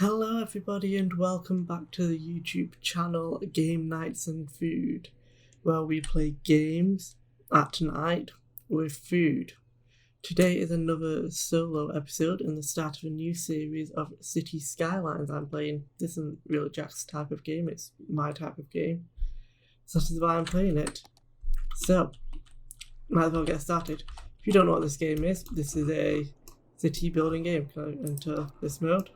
Hello everybody and welcome back to the YouTube channel Game Nights and Food, where we play games at night with food. Today is another solo episode and the start of a new series of City Skylines I'm playing. This isn't really Jack's type of game, it's my type of game. So that is why I'm playing it. So, might as well get started. If you don't know what this game is, this is a city building game. Can I enter this mode?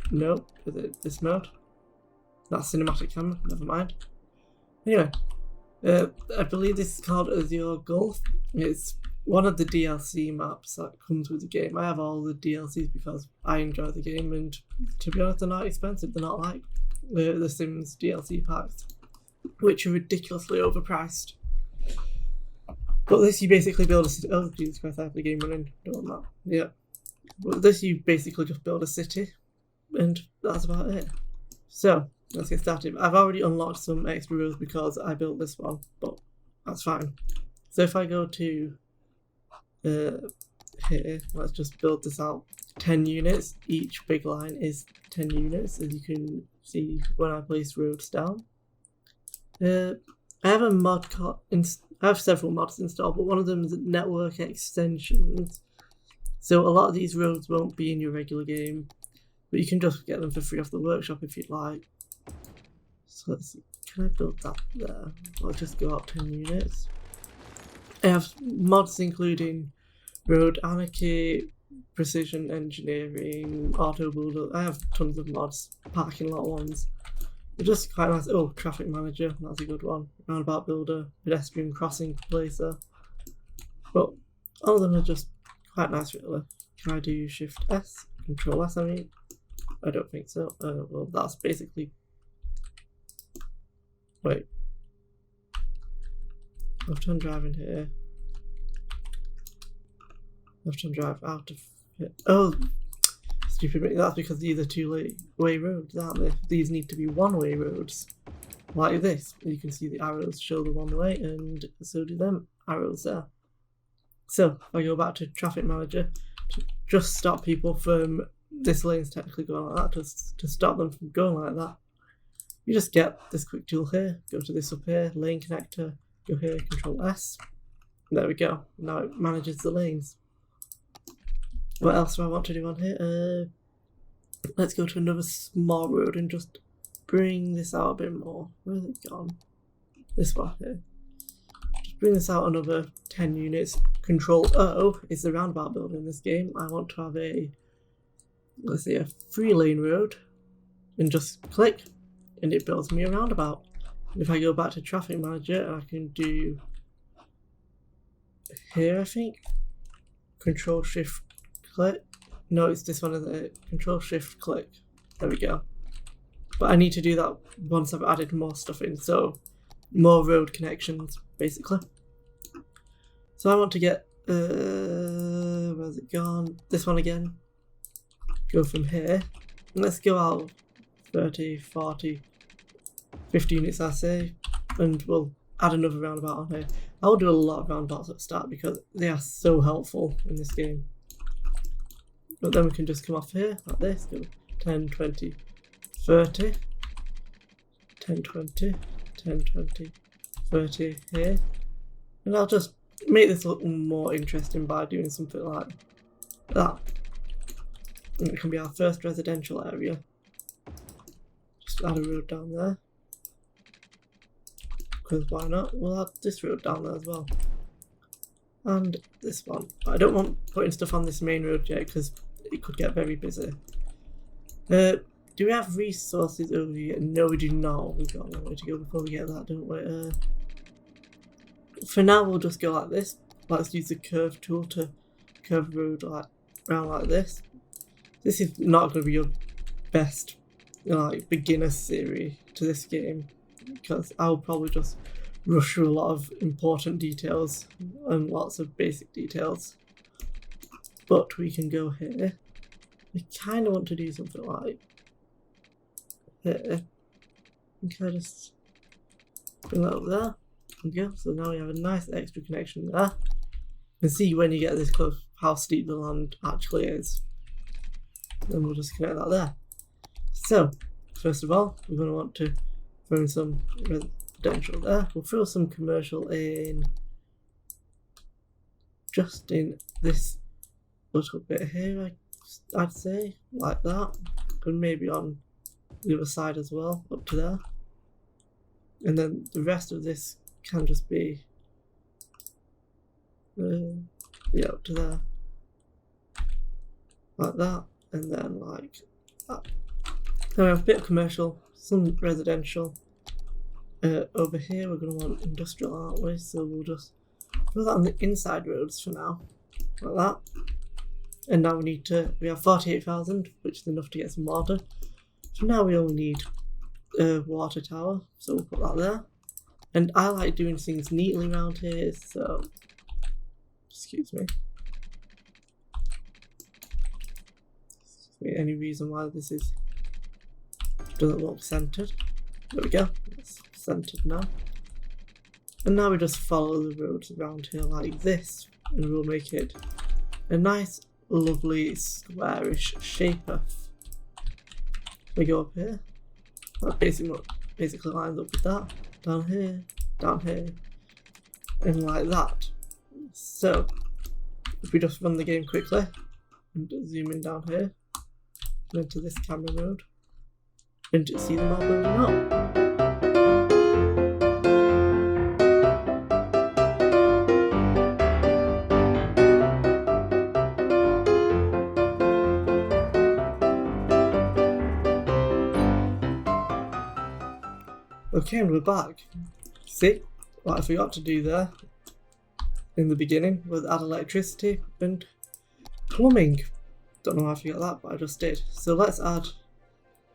No, is it this mode? That's cinematic camera, never mind. Anyway, I believe this is called Azure Gulf. It's one of the DLC maps that comes with the game. I have all the DLCs because I enjoy the game, and to be honest, they're not expensive. They're not like the Sims DLC packs, which are ridiculously overpriced. But this, you basically build a city. Oh, Jesus Christ, I have the game running. Don't want that. Yeah. But this, you basically just build a city. And that's about it. So, let's get started. I've already unlocked some extra rows because I built this one, but that's fine. So if I go to here, let's just build this out. 10 units. Each big line is 10 units, as you can see when I place roads down. I have a mod I have several mods installed, but one of them is network extensions. So a lot of these roads won't be in your regular game, but you can just get them for free off the workshop if you'd like. So let's see, can I build that there? I'll just go up 10 units. I have mods including road anarchy, precision engineering, auto builder. I have tons of mods, parking lot ones. They're just quite nice. Oh, traffic manager, that's a good one. Roundabout builder, pedestrian crossing placer. But all of them are just quite nice really. Can I do Shift S? Control S, I mean? I don't think so. Well, that's basically. Wait. Left-hand drive in here. Left-hand drive out of here. Oh, stupid me. That's because these are two-way roads, aren't they? These need to be one-way roads. Like this. You can see the arrows show the one way, and so do them arrows there. So, if I go back to traffic manager to just stop people from. This lane's technically going like that, just to stop them from going like that. You just get this quick tool here, go to this up here, lane connector, go here, Control S. There we go. Now it manages the lanes. What else do I want to do on here? Let's go to another small road and just bring this out a bit more. Where's it gone? This one here. Just bring this out another 10 units. Control O is the roundabout builder in this game. I want to have a, let's say, a 3-lane road, and just click and it builds me a roundabout. And if I go back to traffic manager, I can do here, I think, Control Shift click. No, it's this one, isn't it? Control Shift click. There we go. But I need to do that once I've added more stuff in, so more road connections basically. So I want to get where's it gone? This one again. Go from here. Let's go out 30, 40, 50 units, I say, and we'll add another roundabout on here. I'll do a lot of roundabouts at the start because they are so helpful in this game. But then we can just come off here like this, go 10, 20, 30, 10, 20, 10, 20, 30 here. And I'll just make this look more interesting by doing something like that. And it can be our first residential area. Just add a road down there. Because why not? We'll add this road down there as well. And this one. But I don't want putting stuff on this main road yet because it could get very busy. Do we have resources over here? No, we do not. We've got a long way to go before we get that, don't we? For now, we'll just go like this. Let's use the curve tool to curve the road like around like this. This is not going to be your best like beginner series to this game because I'll probably just rush through a lot of important details and lots of basic details. But we can go here. I kind of want to do something like here. Can I just bring that up there? Okay, so now we have a nice extra connection there. You can see when you get this close how steep the land actually is. and we'll just connect that there. So, first of all, we're going to want to throw in some residential there. We'll throw some commercial in just in this little bit here, I'd say, like that. And maybe on the other side as well, up to there. And then the rest of this can just be up to there, like that, and then like that. Now we have a bit of commercial, some residential. Over here we're going to want industrial, aren't we? So we'll just put that on the inside roads for now, like that. And now we have 48,000, which is enough to get some water. So now we only need a water tower, so we'll put that there. And I like doing things neatly around here, so excuse me. Any reason why this doesn't look centered? There we go. It's centered now. And now we just follow the roads around here like this, and we'll make it a nice, lovely, squarish shape. We go up here. That basically lines up with that. Down here, and like that. So, if we just run the game quickly and zoom in down here and into this camera mode, and see them all building up. Okay, and we're back. See what I forgot to do there in the beginning was add electricity and plumbing. Don't know how I forgot that, but I just did. So let's add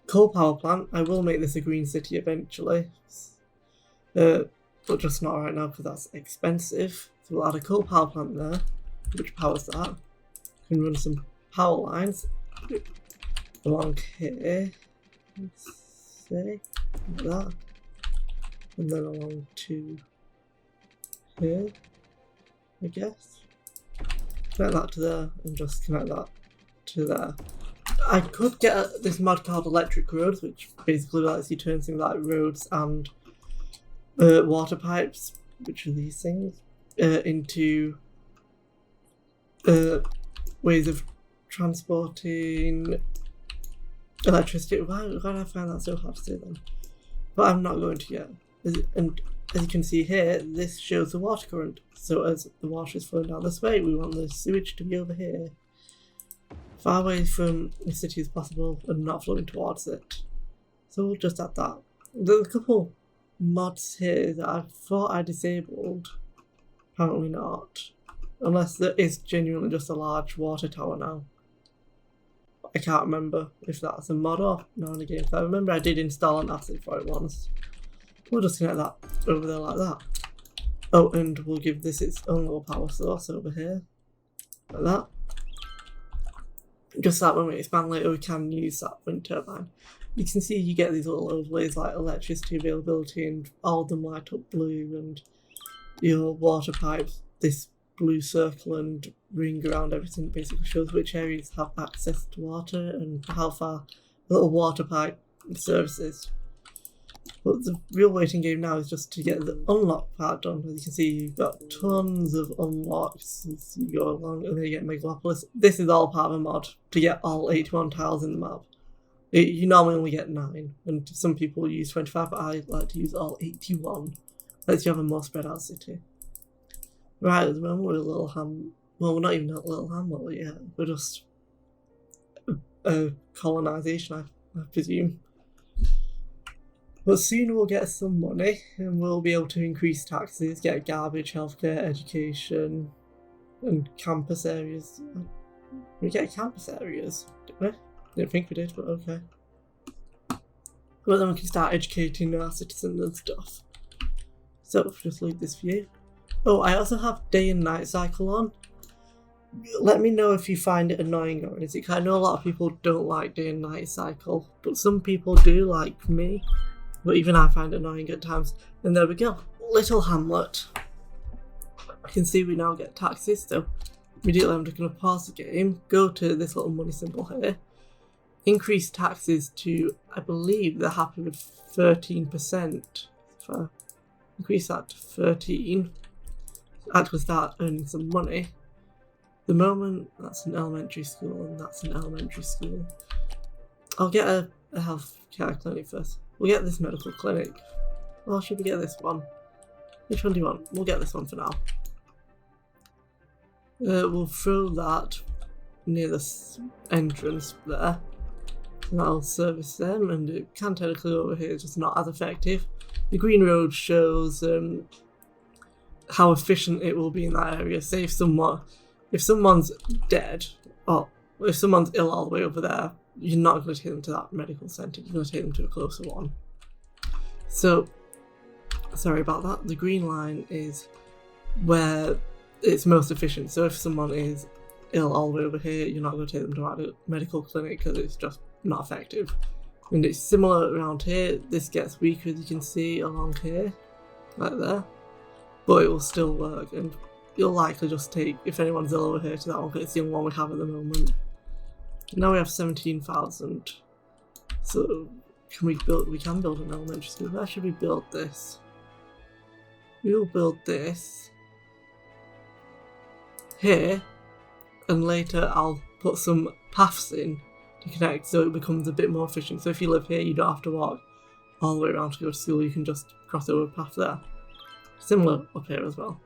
coal power plant. I will make this a green city eventually, but just not right now because that's expensive. So we'll add a coal power plant there, which powers that. We can run some power lines along here. Let's see, like that. And then along to here, I guess. Connect that to there and just connect that to there. I could get this mod called Electric Roads, which basically lets you turn things like roads and water pipes, which are these things, into ways of transporting electricity. Why did I find that so hard to say then? But I'm not going to yet. And as you can see here, this shows the water current. So as the water is flowing down this way, we want the sewage to be over here, far away from the city as possible and not flowing towards it. So we'll just add that. There's a couple mods here that I thought I disabled. Apparently not. Unless there is genuinely just a large water tower now. I can't remember if that's a mod or not in the game. I remember I did install an asset for it once. We'll just connect that over there like that. Oh, and we'll give this its own little power source over here. Like that. Just that when we expand later we can use that wind turbine. You can see you get these little overlays like electricity availability and all of them light up blue, and your water pipes, this blue circle and ring around everything basically shows which areas have access to water and how far the little water pipe services. But the real waiting game now is just to get the unlock part done. As you can see, you've got tons of unlocks as you go along, and then you get Megalopolis. This is all part of a mod to get all 81 tiles in the map. You normally only get 9, and some people use 25, but I like to use all 81. Lets you have a more spread out city. Right, at the moment we're a little well, we're not even a little hamlet yet. We're just colonisation, I presume. But soon we'll get some money and we'll be able to increase taxes, get garbage, healthcare, education, and campus areas. We get campus areas, didn't we? Didn't think we did, but okay. But then we can start educating our citizens and stuff. So just leave this view. Oh, I also have day and night cycle on. Let me know if you find it annoying or anything. I know a lot of people don't like day and night cycle, but some people do, like me. But even I find it annoying at times. And there we go. Little hamlet. You can see we now get taxes, so immediately I'm just going to pause the game, go to this little money symbol here, increase taxes to, I believe they're happy with 13%. So increase that to 13, actually start earning some money. The moment that's an elementary school and that's an elementary school. I'll get a health care clinic first. We'll get this medical clinic. Or should we get this one? Which one do you want? We'll get this one for now. We'll throw that near the entrance there. And that'll service them, and it can technically over here, just not as effective. The green road shows how efficient it will be in that area. Say if someone's dead, or if someone's ill all the way over there, you're not going to take them to that medical centre, you're going to take them to a closer one. So, sorry about that, the green line is where it's most efficient. So if someone is ill all the way over here, you're not going to take them to a medical clinic because it's just not effective. And it's similar around here. This gets weaker, as you can see along here, like there, but it will still work, and you'll likely just take, if anyone's ill over here, to that one because it's the only one we have at the moment. Now we have 17,000. So we can build an elementary school. Where should we build this? We will build this here, and later I'll put some paths in to connect so it becomes a bit more efficient. So if you live here, you don't have to walk all the way around to go to school, you can just cross over a path there. Similar up here as well.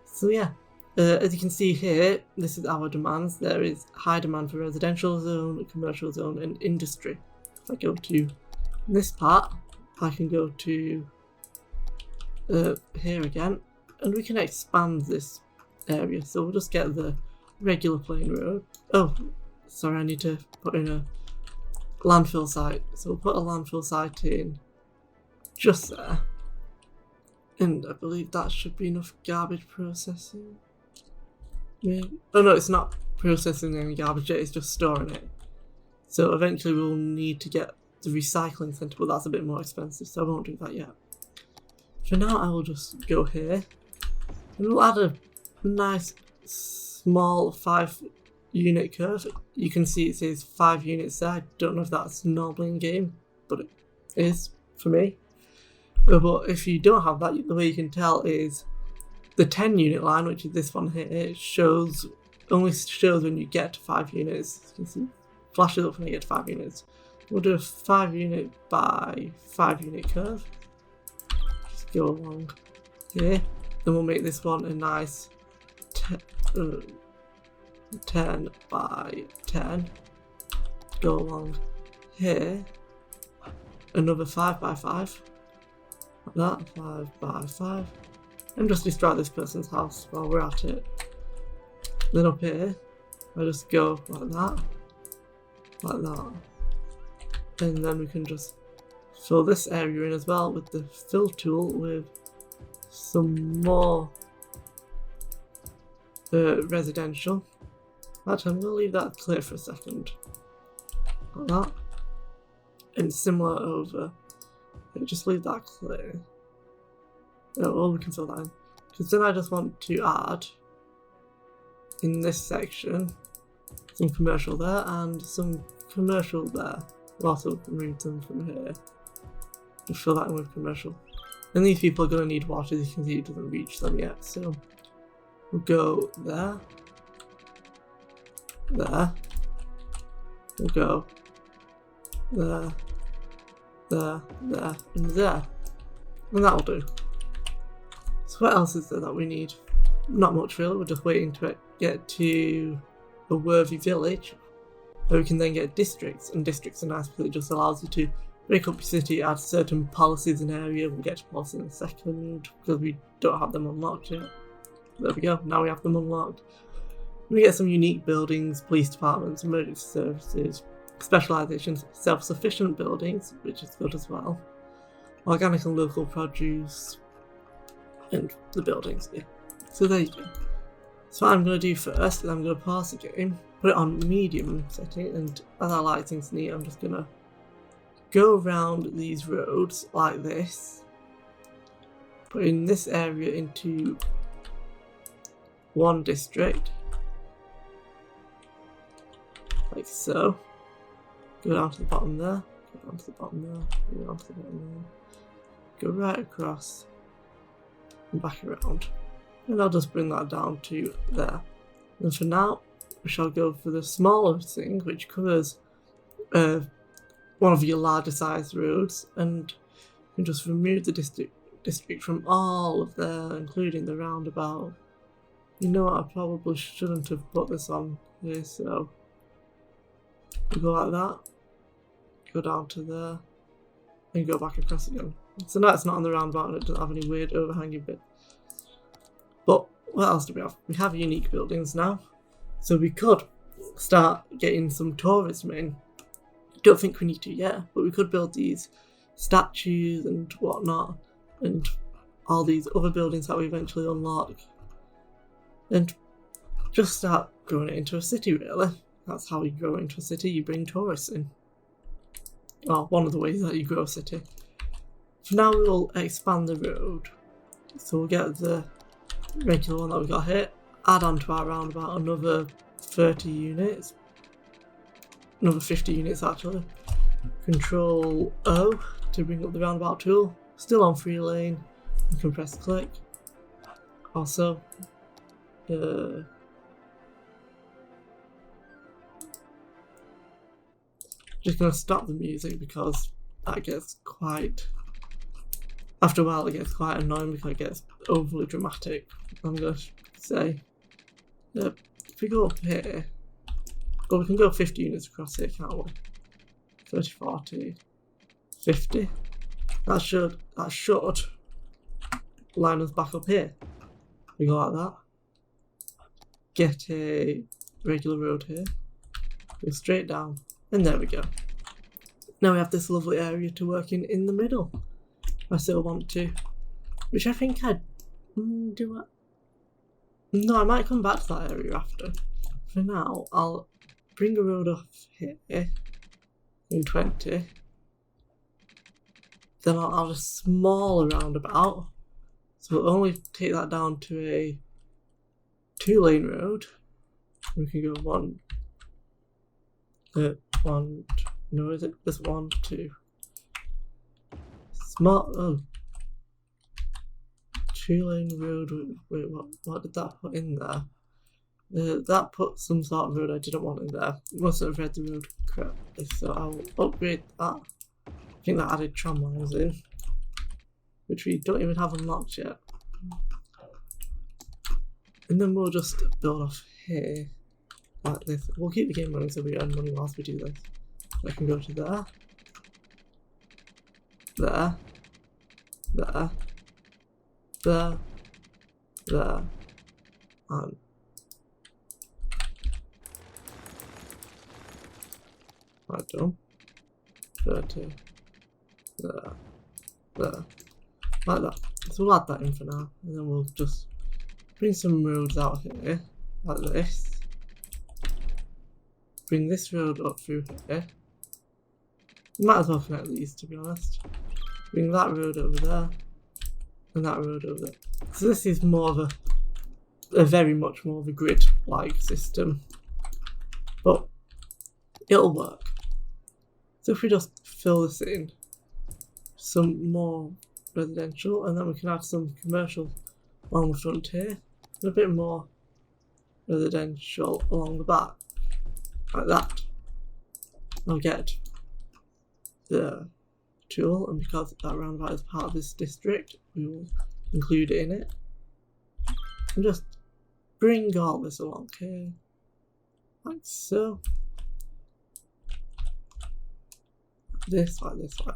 So yeah, as you can see here, this is our demands. There is high demand for residential zone, commercial zone, and industry. If I go to this part, I can go to here again, and we can expand this area. So we'll just get the regular plain road. Oh, sorry, I need to put in a landfill site. So we'll put a landfill site in just there. And I believe that should be enough garbage processing. Maybe. Oh no, it's not processing any garbage yet, it's just storing it. So eventually we'll need to get the recycling centre, but that's a bit more expensive, so I won't do that yet. For now, I will just go here. And we'll add a nice small 5-unit curve. You can see it says 5 units there. I don't know if that's normally in game, but it is for me. But if you don't have that, the way you can tell is the 10-unit line, which is this one here. It only shows when you get to 5 units. You can see, flashes up when you get to 5 units. We'll do a 5-unit by 5-unit curve. Just go along here. Then we'll make this one a nice 10 by 10. Go along here. Another 5 by 5. Like that, 5 by 5. And just destroy this person's house while we're at it. Then up here, I just go like that. Like that. And then we can just fill this area in as well with the fill tool with some more residential. Actually, I'm going to leave that clear for a second. Like that. And similar over. Just leave that clear. Oh, we can fill that in. Because then I just want to add, in this section, some commercial there and some commercial there. We'll also remove them from here. And fill that in with commercial. And these people are going to need water, as you can see it doesn't reach them yet. So we'll go there. There. We'll go there. There, there, and there. And that'll do. So what else is there that we need? Not much really, we're just waiting to get to a worthy village where we can then get districts, and districts are nice because it just allows you to break up your city, add certain policies in an area. We'll get to policy in a second because we don't have them unlocked yet. There we go, now we have them unlocked. We get some unique buildings, police departments, emergency services, specializations, self-sufficient buildings, which is good as well. Organic and local produce, and the buildings. Yeah. So there you go. So what I'm going to do first is I'm going to pause the game, put it on medium setting, and as I like things neat, I'm just going to go around these roads like this, putting this area into one district, like so. Go down to the bottom there. Go down to the bottom there. Go down to the bottom there. Go right across and back around. And I'll just bring that down to there. And for now, we shall go for the smaller thing, which covers one of your larger sized roads, and you can just remove the district from all of there, including the roundabout. You know what, I probably shouldn't have put this on here, so we go like that, go down to there, and go back across again. So now it's not on the roundabout and it doesn't have any weird overhanging bit. But what else do we have? We have unique buildings now, so we could start getting some tourism in. Don't think we need to yet, but we could build these statues and whatnot, and all these other buildings that we eventually unlock, and just start growing it into a city, really. That's how you grow into a city, you bring tourists in. Or one of the ways that you grow a city. For now we will expand the road. So we'll get the regular one that we got here, add on to our roundabout another 30 units. Another 50 units actually. Control O to bring up the roundabout tool. Still on 3 lane. You can press click. Also, just gonna stop the music because that gets quite. After a while, it gets quite annoying because it gets overly dramatic. I'm gonna say, if we go up here. Well, we can go 50 units across here, can't we? 30, 40, 50. That should line us back up here. We go like that. Get a regular road here. Go straight down. And there we go. Now we have this lovely area to work in the middle. I still want to. Which I think I'd do. No, I might come back to that area after. For now, I'll bring a road off here in 20. Then I'll add a smaller roundabout. So we'll only take that down to a 2-lane road. We can go no, is it? This 1, 2. Small, 2-lane road. Wait, what did that put in there? That put some sort of road I didn't want in there. It must have read the road correctly, so I'll upgrade that. I think that added tram lines in, which we don't even have unlocked yet. And then we'll just build off here, like this. We'll keep the game running so we earn money whilst we do this. I can go to there, there, there, there, there, and right done. 30, there, there, like that. So we'll add that in for now, and then we'll just bring some roads out here, like this. Bring this road up through here. Might as well connect these, to be honest. Bring that road over there, and that road over there. So this is more of a very much more of a grid-like system, but it'll work. So if we just fill this in, some more residential, and then we can add some commercial along the front here, and a bit more residential along the back, like that. I'll get the tool, and because that roundabout is part of this district, we will include it in it. And just bring all this along here, like so. This, like this, like.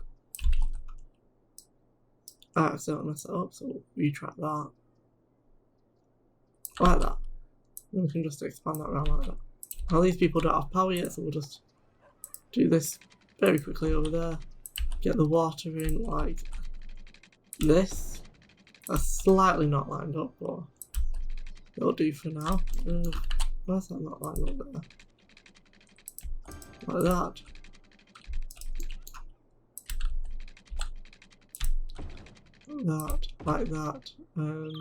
I accidentally messed it up, so we'll retry that. Like that. And we can just expand that around like that. Now these people don't have power yet, so we'll just do this very quickly over there. Get the water in like this. That's slightly not lined up, but it'll do for now. Where's that not lined up there? Like that. That, like that, and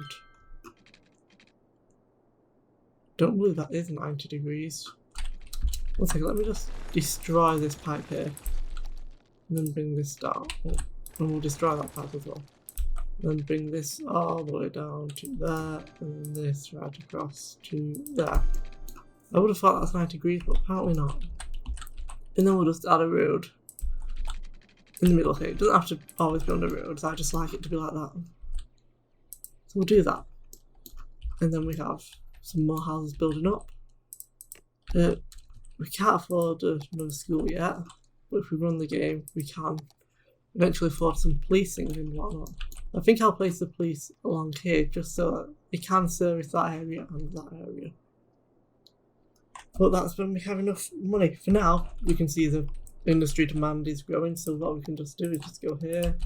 don't believe that is 90 degrees. One second, let me just destroy this pipe here. And then bring this down. Oh, and we'll destroy that pipe as well. And then bring this all the way down to there. And then this right across to there. I would have thought that's 90 degrees, but apparently not. And then we'll just add a road in the middle here. It doesn't have to always be on the roads, I just like it to be like that. So we'll do that. And then we have some more houses building up. We can't afford another school yet, but if we run the game, we can eventually afford some policing and whatnot. I think I'll place the police along here just so that it can service that area and that area. But that's when we have enough money. For now, you can see the industry demand is growing, so what we can just do is just go here,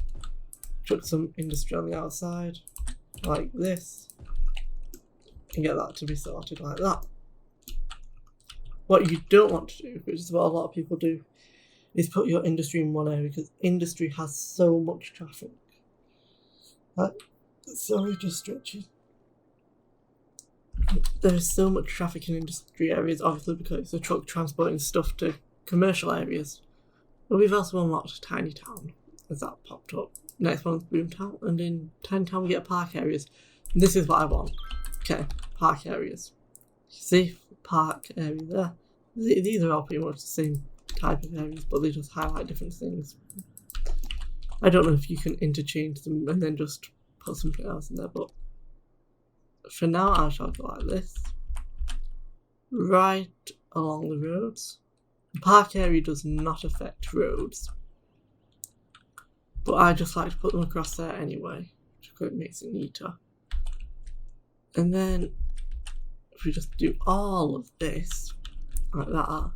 chuck some industry on the outside, like this, and get that to be sorted like that. What you don't want to do, which is what a lot of people do, is put your industry in one area, because industry has so much traffic. Sorry, just stretching. There is so much traffic in industry areas, obviously because it's a truck transporting stuff to commercial areas. But we've also unlocked Tiny Town, as that popped up. Next one's Boomtown, and in Tiny Town we get park areas. And this is what I want. Okay, park areas. See, park area there. These are all pretty much the same type of areas, but they just highlight different things. I don't know if you can interchange them and then just put something else in there, but for now I shall go like this. Right along the roads. The park area does not affect roads, but I just like to put them across there anyway, because it makes it neater. And then if we just do all of this like that,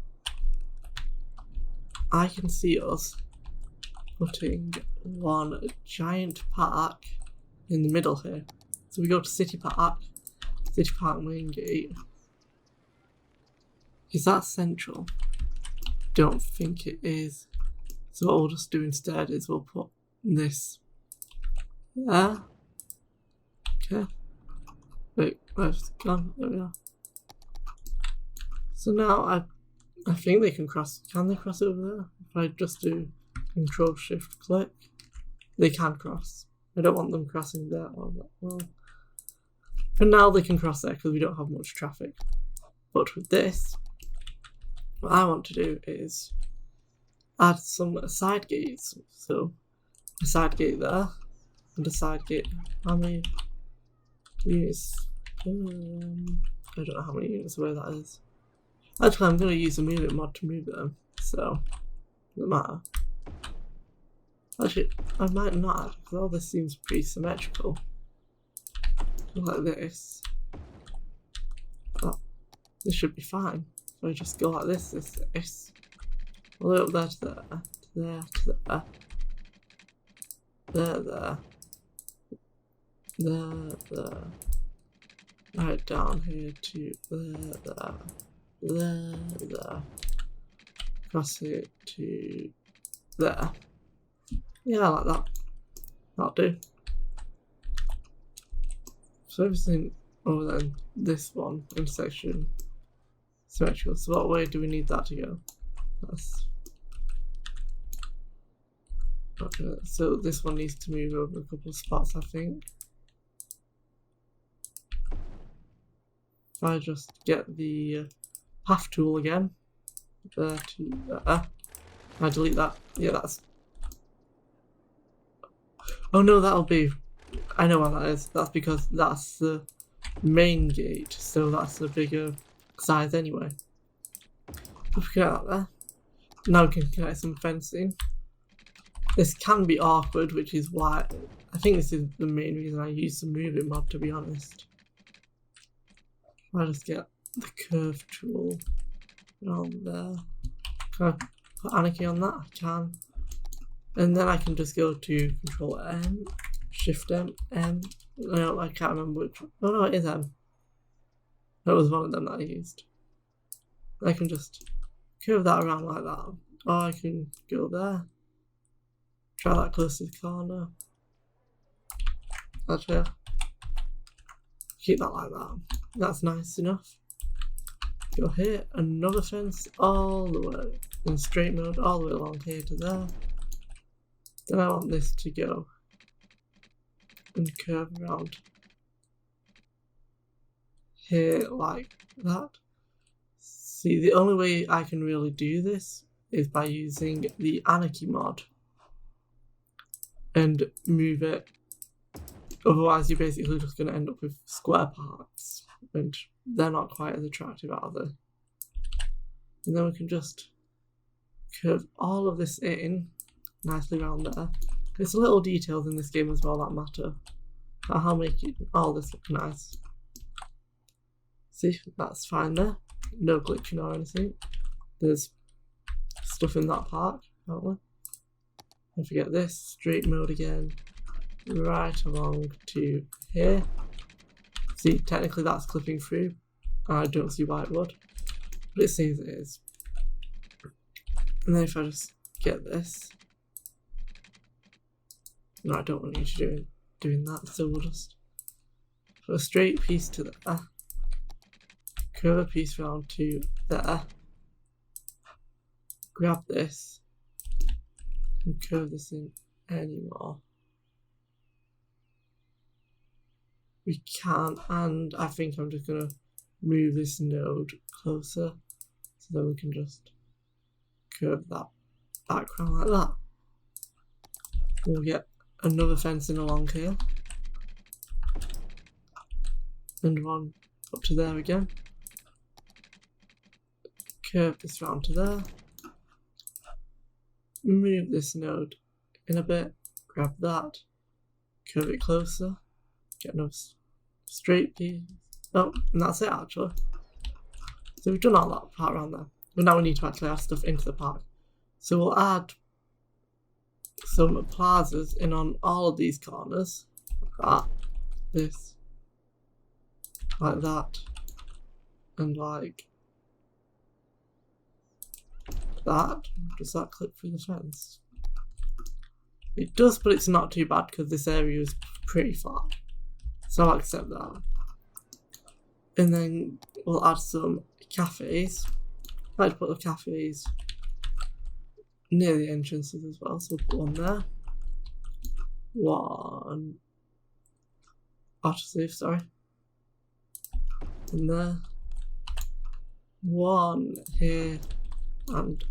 I can see us putting one giant park in the middle here. So we go to City Park main gate. Is that central? Don't think it is. So what we'll just do instead is we'll put this there. Okay. Wait, where's it gone? There we are. So now I think they can cross. Can they cross over there? If I just do Control Shift click, they can cross. I don't want them crossing there or that. Well, for now they can cross there because we don't have much traffic. But with this, what I want to do is add some side gates. So a side gate there and a side gate. How many units? I don't know how many units away that is. Actually, I'm going to use a move it mod to move them, so it doesn't matter. Actually, I might not, because all this seems pretty symmetrical. Like this. Oh, this should be fine. If I just go like this, all the way up there to there, to there, to there, there. Right down here to there. Across here to there. Yeah, I like that. That'll do. So everything other than this one intersection symmetrical. So what way do we need that to go? That's okay. So this one needs to move over a couple of spots, I think. If I just get the path tool again, there to there. I delete that. Yeah, that's. Oh no, that'll be. I know why that is. That's because that's the main gate, so that's a bigger size anyway. If we get that there. Now we can get some fencing. This can be awkward, which is why I think this is the main reason I use the moving mod, to be honest. I just get the curve tool around there. Can I put anarchy on that? I can. And then I can just go to Control M, Shift M. No, I can't remember which one. Oh no, it is M. That was one of them that I used. I can just curve that around like that. Or I can go there. Try that close to the corner. Actually, keep that like that. That's nice enough. Go here, another fence all the way in straight mode, all the way along here to there. Then I want this to go and curve around here like that. See, the only way I can really do this is by using the Anarchy mod and move it. Otherwise, you're basically just going to end up with square parts, and they're not quite as attractive, are they? And then we can just curve all of this in nicely around there. There's little details in this game as well that matter. I'll make it all this look nice. See, that's fine there. No glitching or anything. There's stuff in that park, don't we? Don't forget this, straight mode again. Right along to here. See, technically that's clipping through. I don't see why it would, but it seems it is. And then if I just get this, no, I don't want you to doing that, so we'll just put a straight piece to there, curve a piece round to there, grab this, and curve this in anymore. We can, and I think I'm just going to move this node closer so that we can just curve that background like that. We'll get another fencing along here and one up to there again. Curve this round to there. Move this node in a bit, grab that, curve it closer. Get another straight piece. Oh, and that's it actually. So we've done all that part around there. But now we need to actually add stuff into the park. So we'll add some plazas in on all of these corners. Like that, this, like that, and like that. Does that clip through the fence? It does, but it's not too bad because this area is pretty flat. So I'll accept that. And then we'll add some cafes. I like to put the cafes near the entrances as well. So we'll put one there. One. Autosave, sorry. And there. One here. And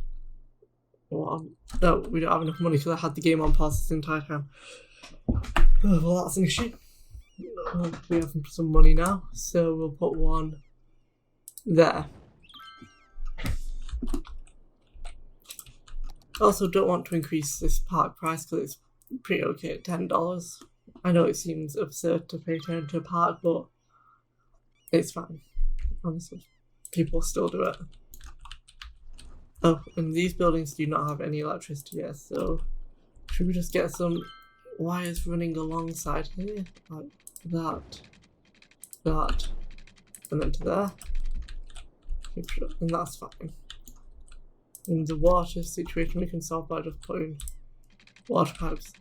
one. No, we don't have enough money because I had the game on pause this entire time. Oh, well, that's an issue. We have some money now, so we'll put one there. Also, don't want to increase this park price because it's pretty okay at $10. I know it seems absurd to pay to enter a park, but it's fine. Honestly, people still do it. Oh, and these buildings do not have any electricity yet, so should we just get some wires running alongside here? Like that, and then to there. And that's fine. In the water situation, we can solve by just putting water pipes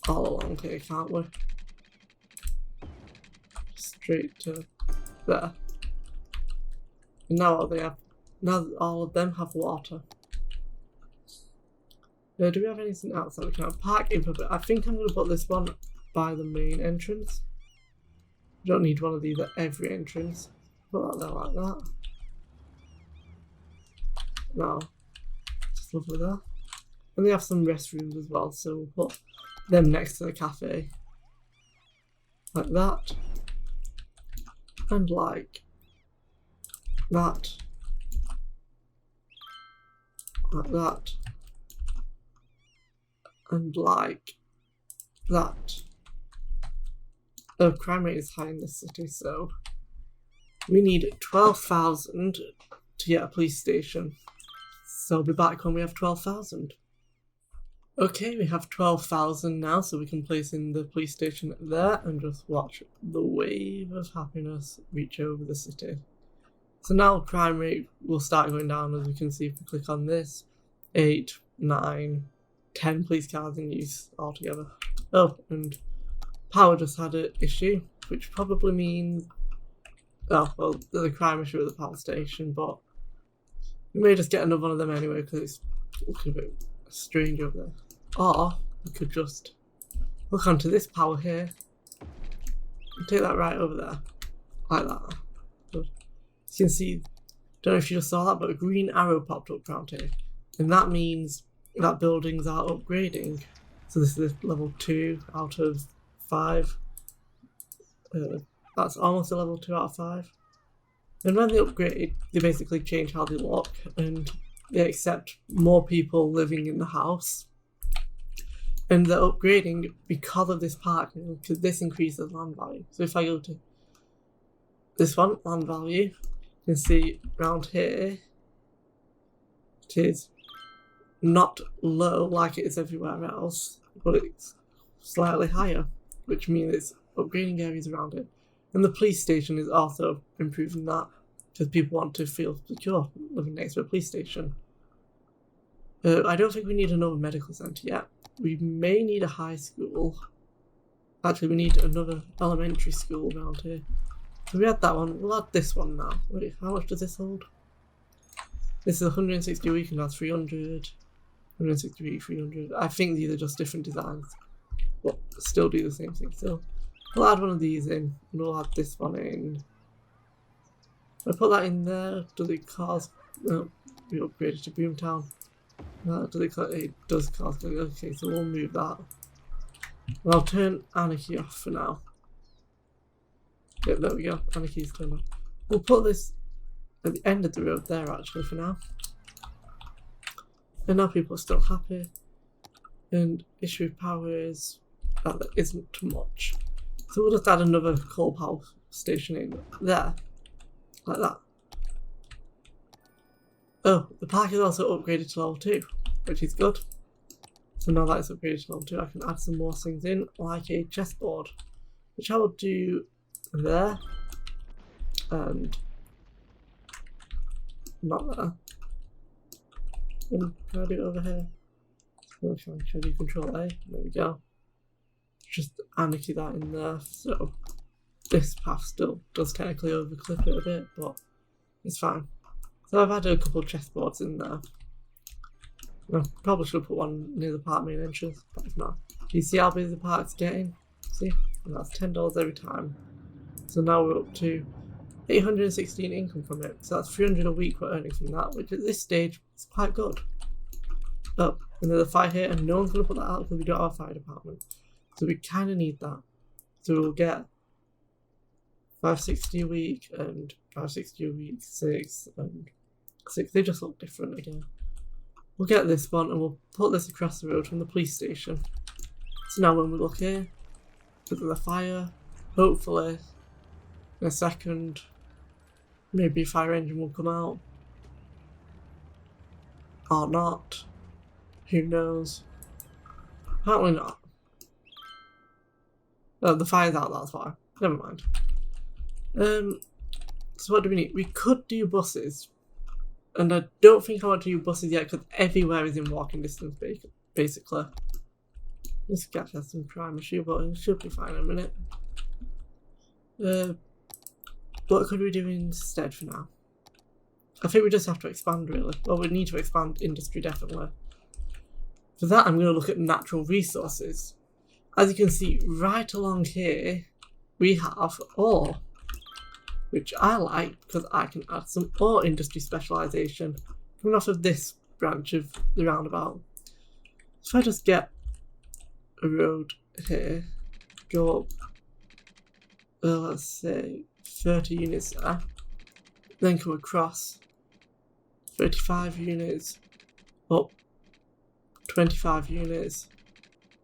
all along here, can't we? Straight to there. And now what they have, now all of them have water. Do we have anything else that we can have? Park info, but I think I'm going to put this one by the main entrance. You don't need one of these at every entrance. Put that there like that. No. Just lovely there. And they have some restrooms as well, so we'll put them next to the cafe. Like that. And like that. Like that. And like that. Oh, crime rate is high in this city, so we need 12,000 to get a police station. So I'll be back when we have 12,000. Okay, we have 12,000 now, so we can place in the police station there and just watch the wave of happiness reach over the city. So now crime rate will start going down, as we can see if we click on this. 8, 9, 10 police cars in use altogether. Oh, and power just had an issue, which probably means Oh, well, there's a crime issue at the power station, but we may just get another one of them anyway because it's looking a bit strange over there. Or we could just hook onto this power here and take that right over there, like that. Good. As you can see, don't know if you just saw that, but a green arrow popped up around here, and that means that buildings are upgrading. So this is level 2 out of 5. That's almost a level 2 out of 5. And when they upgrade, they basically change how they look, and they accept more people living in the house. And they're upgrading because of this parking, because this increases land value. So if I go to this one, land value, you can see around here, it is not low like it is everywhere else, but it's slightly higher, which means it's upgrading areas around it. And the police station is also improving that, because people want to feel secure living next to a police station. I don't think we need another medical centre yet. We may need a high school. Actually, we need another elementary school around here. So we had that one. We'll add this one now. Wait, how much does this hold? This is 160 a week and that's 300. 160 a week, 300. I think these are just different designs, but still do the same thing. So we'll add one of these in, and we'll add this one in. I put that in there. Does it cause? No, we upgraded to Boomtown. It does cause. Okay, so we'll move that. And I'll turn Anarchy off for now. Yep, there we go. Anarchy's turned off. We'll put this at the end of the road there actually for now. And now people are still happy. And issue of power is that there isn't too much. So we'll just add another coal power station in there. Like that. Oh, the park is also upgraded to level 2, which is good. So now that it's upgraded to level 2, I can add some more things in, like a chessboard, which I will do there, and not there. And can I do it over here? Should I do Control A? There we go. Just anarchy that in there, so this path still does technically overclip it a bit, but it's fine. So I've added a couple of chessboards in there. I probably should put one near the park main entrance, but if not. Do you see how busy the park's getting? See? And that's $10 every time. So now we're up to 816 income from it. So that's 300 a week we're earning from that, which at this stage is quite good. Oh, and there's a fire here, and no one's going to put that out because we don't have a fire department. So we kind of need that. So we'll get 560 a week and 560 a week, 6 and 6. They just look different again. We'll get this one and we'll put this across the road from the police station. So now when we look here, because of the fire, hopefully in a second maybe a fire engine will come out. Or not. Who knows? Apparently not. Oh, the fire's out, that's why. Never mind. So what do we need? We could do buses. And I don't think I want to do buses yet because everywhere is in walking distance, basically. This cat has some crime issue, but it should be fine in a minute. What could we do instead for now? I think we just have to expand, really. Well, we need to expand industry, definitely. For that, I'm going to look at natural resources. As you can see, right along here, we have ore, which I like because I can add some ore industry specialisation coming off of this branch of the roundabout. So if I just get a road here, go up, let's say 30 units there, then come across 35 units, up 25 units,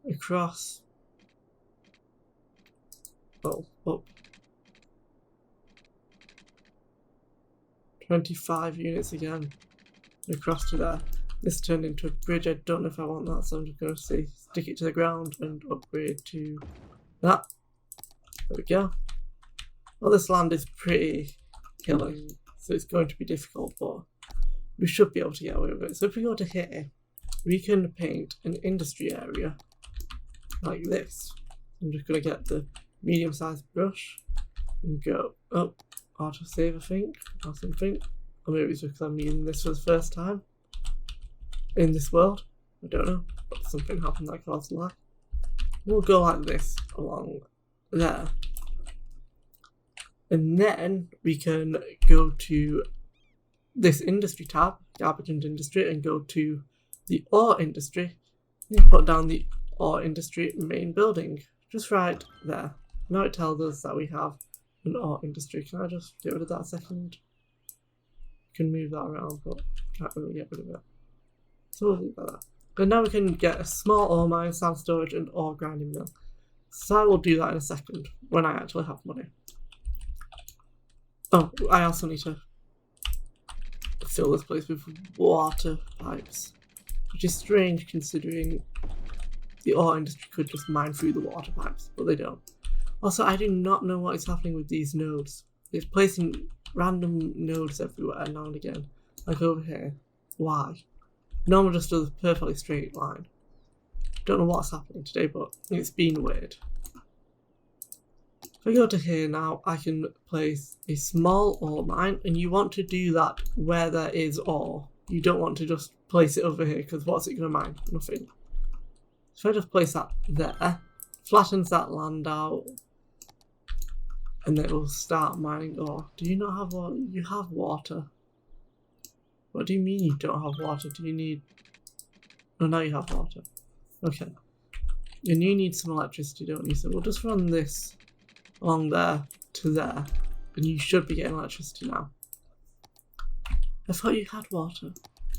across, well, up 25 units again, across to there. This turned into a bridge. I don't know if I want that, so I'm just going to say stick it to the ground and upgrade to that. There we go. Well, this land is pretty hilly, so it's going to be difficult, but we should be able to get away with it. So if we go to here, we can paint an industry area like this. I'm just going to get the medium-sized brush and go up autosave, I think, or something. Or maybe it's because I'm using this for the first time in this world. I don't know, but something happened that caused lag. We'll go like this along there. And then we can go to this industry tab, garbage and industry, and go to the ore industry. And put down the ore industry main building, just right there. Now it tells us that we have an ore industry. Can I just get rid of that a second? Can move that around, but can't really get rid of it. So we'll leave that. And now we can get a small ore mine, sand storage, and ore grinding mill. So I will do that in a second when I actually have money. Oh, I also need to fill this place with water pipes, which is strange considering the ore industry could just mine through the water pipes, but they don't. Also, I do not know what is happening with these nodes. It's placing random nodes everywhere now and again, like over here. Why? Normal just does a perfectly straight line. Don't know what's happening today, but it's been weird. If I go to here now, I can place a small ore mine, and you want to do that where there is ore. You don't want to just place it over here, because what's it going to mine? Nothing. So if I just place that there, flattens that land out, and then it will start mining ore. Do you not have water? You have water. What do you mean you don't have water? Do you need... Oh, now you have water. Okay. And you need some electricity, don't you? So we'll just run this along there to there, and you should be getting electricity now. I thought you had water.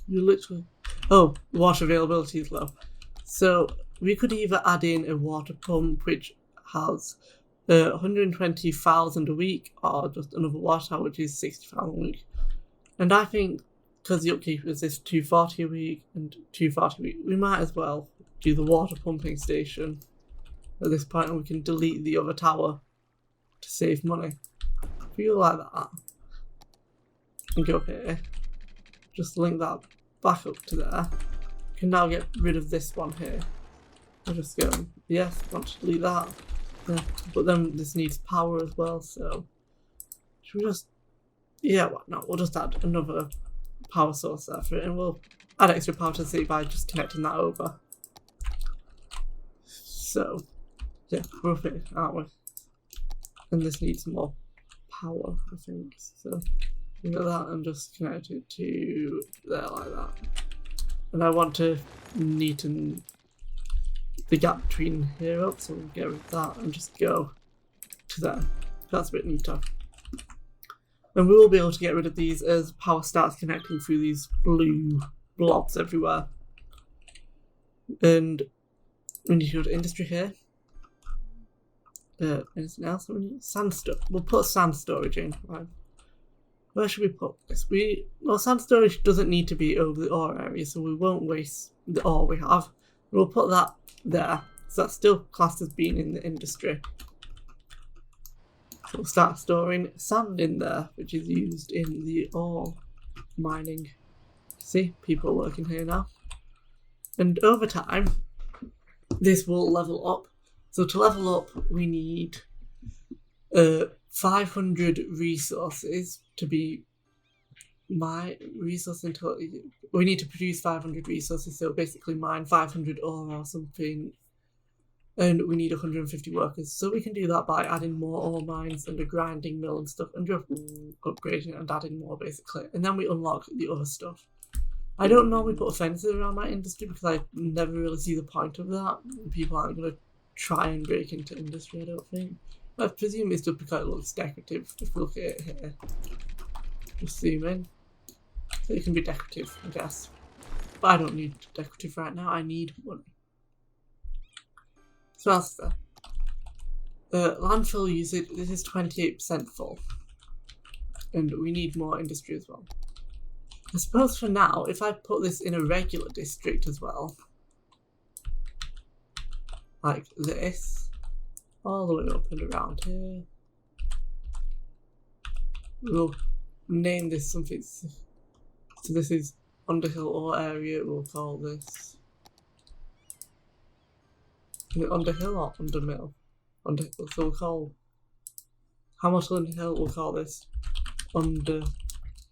You literally... Oh, water availability is low. So we could either add in a water pump, which has 120,000 a week, or just another water tower, which is 60,000 a week. And I think, because the upkeep is this 240 a week and 240 a week, we might as well do the water pumping station at this point, and we can delete the other tower to save money. Feel like that. And go here. Just link that back up to there. We can now get rid of this one here. I'll just go, yes, want to delete that. Yeah, but then this needs power as well, so should we just, yeah, what not? We'll just add another power source there for it, and we'll add extra power to the city by just connecting that over. So, yeah, we're okay, aren't we? And this needs more power, I think. So, we got that and just connect it to there like that. And I want to neaten the gap between here up, so we'll get rid of that and just go to there. That's a bit neater. And we will be able to get rid of these as power starts connecting through these blue blobs everywhere. And we need to go to industry here. Anything else? Sand storage. We'll put sand storage in. Right. Where should we put this? Well, sand storage doesn't need to be over the ore area, so we won't waste the ore we have. We'll put that there, so that's still classed as being in the industry. So we'll start storing sand in there, which is used in the ore mining. See, people are working here now. And over time, this will level up. So to level up, we need 500 resources to be my resource until we need to produce 500 resources, so basically mine 500 ore or something, and we need 150 workers. So we can do that by adding more ore mines and a grinding mill and stuff, and just upgrading it and adding more basically, and then we unlock the other stuff. I don't normally put fences around my industry because I never really see the point of that. People aren't going to try and break into industry, I don't think. I presume it's just because it looks decorative. If we look at it here, just zoom in. So it can be decorative, I guess. But I don't need decorative right now, I need money. So what else is there? Landfill usage, this is 28% full. And we need more industry as well. I suppose for now, if I put this in a regular district as well, like this, all the way up and around here, we'll name this something. So this is Underhill ore area, we'll call this, is it Underhill or Undermill? Underhill, so we'll call Hamilton Hill, we'll call this under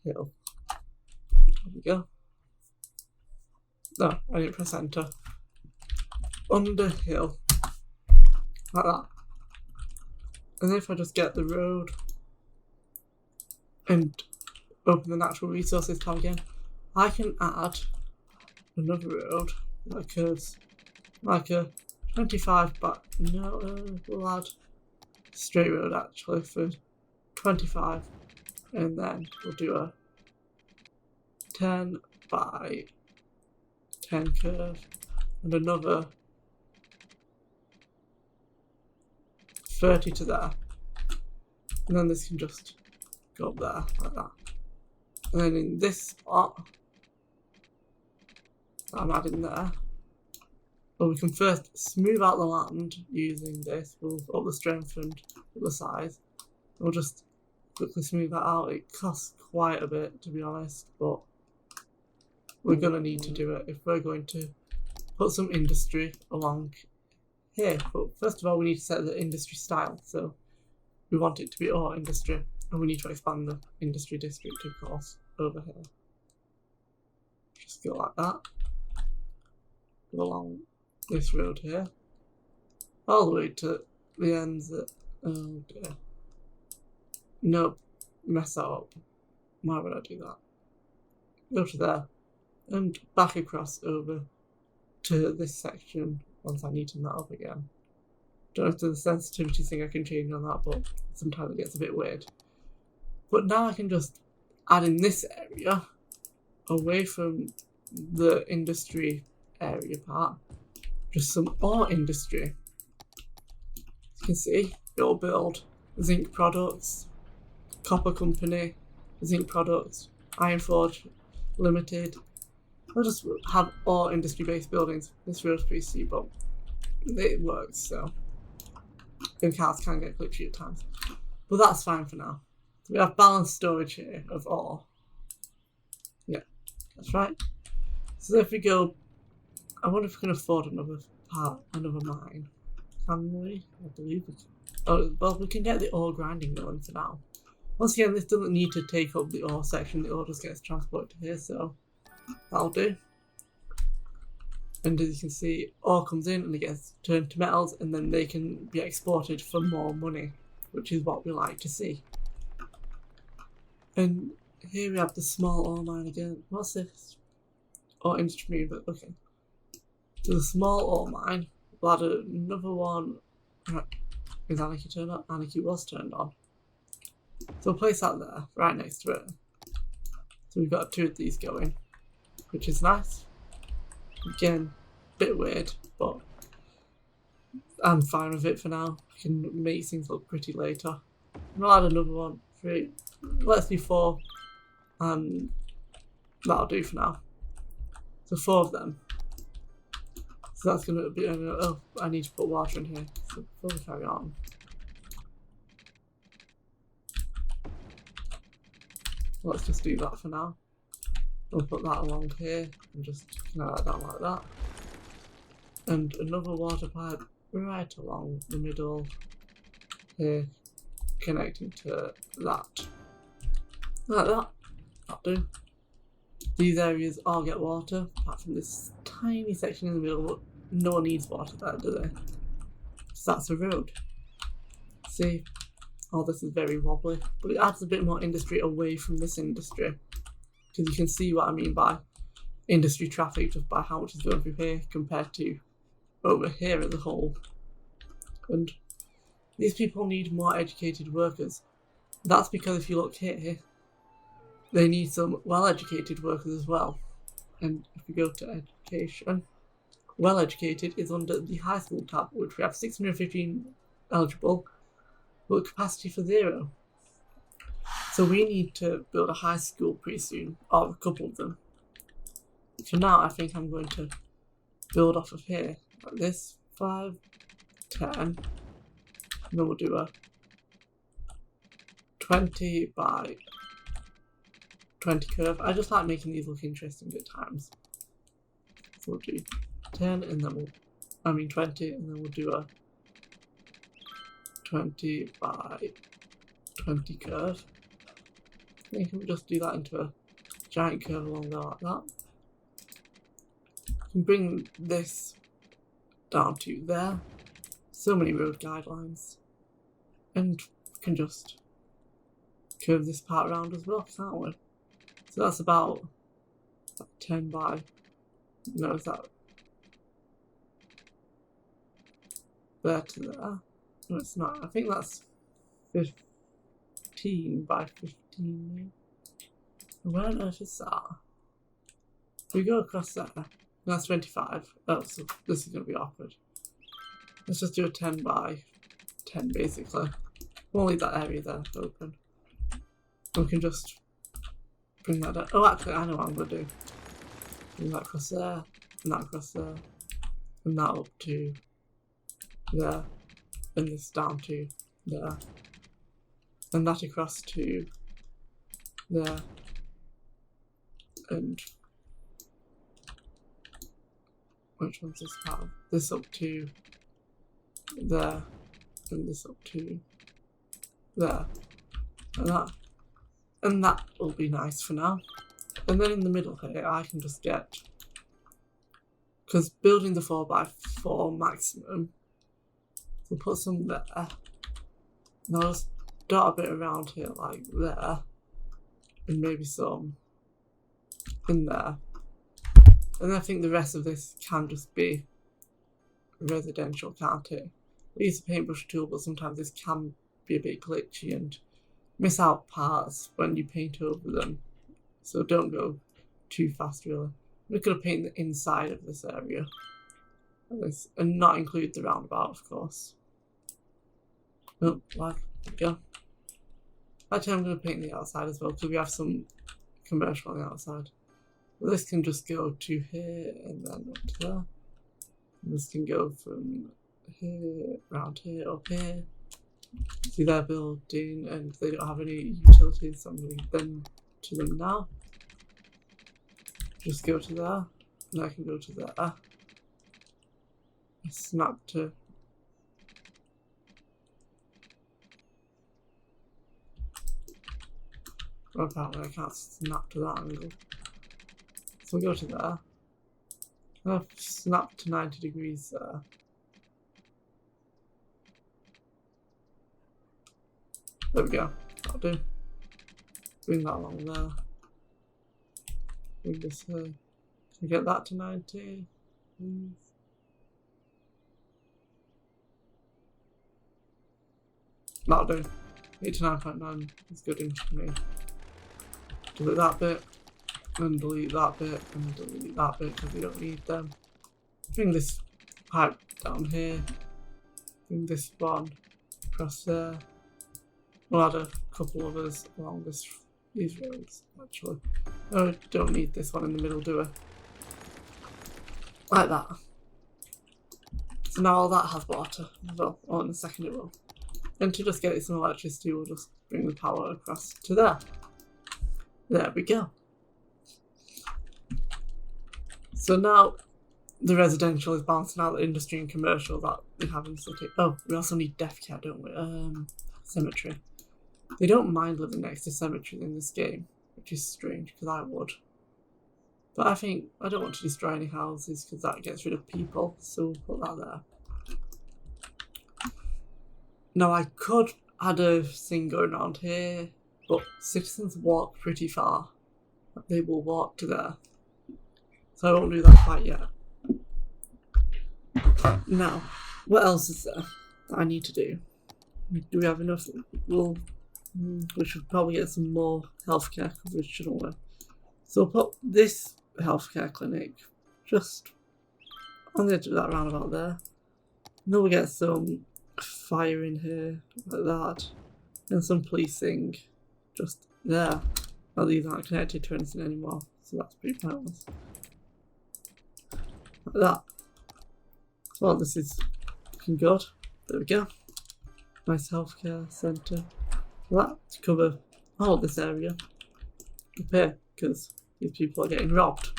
hill. There we go. No, I didn't press enter. Under hill. Like that. And then if I just get the road and open the natural resources tab again, I can add another road that curves like a 25, but no, we'll add straight road actually for 25, and then we'll do a 10 by 10 curve and another 30 to there, and then this can just go up there like that. And then in this spot that I'm adding there, well, we can first smooth out the land using this. We'll up the strength and up the size. We'll just quickly smooth that out. It costs quite a bit, to be honest, but we're going to need to do it if we're going to put some industry along here. But first of all, we need to set the industry style. So we want it to be all industry, and we need to expand the industry district, of course, over here. Just go like that. Go along this road here, all the way to the ends that, oh dear. Nope, mess that up. Why would I do that? Go to there, and back across over to this section once I neaten that up again. Don't know if there's a sensitivity thing I can change on that, but sometimes it gets a bit weird. But now I can just add in this area, away from the industry area part, just some more industry. As you can see, it'll build zinc products, copper company, zinc products, iron forge limited. We'll just have all industry based buildings. This road's pretty steep, but it works, so. And cars can get glitchy at times. But that's fine for now. So we have balanced storage here of ore. Yeah, that's right. So if we go, I wonder if we can afford another mine. Can we? I believe we can. Oh, well, we can get the ore grinding going for now. Once again, this doesn't need to take up the ore section. The ore just gets transported to here, so that'll do. And as you can see, ore comes in and it gets turned to metals, and then they can be exported for more money, which is what we like to see. And here we have the small ore mine again. What's this? Ore industry, but okay. So the small ore mine, we'll add another one. Right. Is Anarchy turned on? Anarchy was turned on. So we'll place that there, right next to it. So we've got 2 of these going, which is nice. Again, bit weird, but I'm fine with it for now. I can make things look pretty later. And I'll add another one, 3. Let's do 4, and that'll do for now. So 4 of them. So that's going to be, oh, I need to put water in here. So before we carry on. Let's just do that for now. We'll put that along here and just connect that like that. And another water pipe right along the middle here, connecting to that. Like that. That'll do. These areas all get water, apart from this tiny section in the middle, but no one needs water there, do they? So that's a road. See? Oh, this is very wobbly, but it adds a bit more industry away from this industry. Because you can see what I mean by industry traffic just by how much is going through here compared to over here as a whole. And these people need more educated workers. That's because if you look here, they need some well-educated workers as well. And if we go to education, well-educated is under the high school tab, which we have 615 eligible, but capacity for 0. So we need to build a high school pretty soon, or a couple of them. For now, I think I'm going to build off of here, like this, 5, 10, and then we'll do a 20 by 20 curve. I just like making these look interesting at times. So we'll do 10, and then 20, and then we'll do a 20 by 20 curve. think we just do that into a giant curve along there like that. We can bring this down to there. So many road guidelines. And we can just curve this part around as well, can't we? So that's about 10 by, no, is that there to there? No, it's not. I think that's 15 by 15. Where on earth is that? If we go across there, that's 25. Oh, so this is going to be awkward. Let's just do a 10 by 10 basically. We'll leave that area there open. We can just bring that down. Oh, actually, I know what I'm going to do. Bring that across there, and that across there, and that up to there, and this down to there, and that across to there, and which one's this part? This up to there, and this up to there, and that will be nice for now. And then in the middle here, I can just get, because building the 4x4 maximum, we'll put some there. And I'll just dot a bit around here like there, and maybe some in there. And I think the rest of this can just be residential, can't it? We use a paintbrush tool, but sometimes this can be a bit glitchy and miss out parts when you paint over them. So don't go too fast, really. We're going to paint the inside of this area. And not include the roundabout, of course. Oh, like, there we go. Actually, I'm going to paint the outside as well, because we have some commercial on the outside. But this can just go to here, and then up to there. And this can go from here, round here, up here. See, they're building, and they don't have any utilities, so I'm going to then to them now. Just go to there, and I can go to there. Snap to well, apparently I can't snap to that angle. So we'll go to there. I'll snap to 90 degrees there. There we go. That'll do. Bring that along there. Bring this here. Can we get that to 90? Please. That'll do. 89.9 is good enough for me. Delete that bit, and delete that bit, and delete that bit because we don't need them. Bring this pipe down here. Bring this one across there. We'll add a couple of others along these roads, actually. Oh, we don't need this one in the middle, do we? Like that. So now all that has water as well. Oh, in a second it will. And to just get it some electricity, we'll just bring the power across to there. There we go. So now the residential is balancing out the industry and commercial that we have in the city. Oh, we also need death care, don't we? Cemetery. They don't mind living next to cemeteries in this game, which is strange because I would. But I think I don't want to destroy any houses because that gets rid of people, so we'll put that there. Now I could add a thing going around here, but citizens walk pretty far. They will walk to there. So I won't do that quite yet. Now, what else is there that I need to do? Do we have enough? Well, we should probably get some more healthcare coverage, shouldn't we? So we'll put this healthcare clinic just on the edge of that roundabout there. And then we'll get some fire in here, like that. And some policing just there. Now these aren't connected to anything anymore, so that's pretty pointless. Like that. Well, this is looking good. There we go. Nice healthcare centre. That to cover all this area up here, because these people are getting robbed.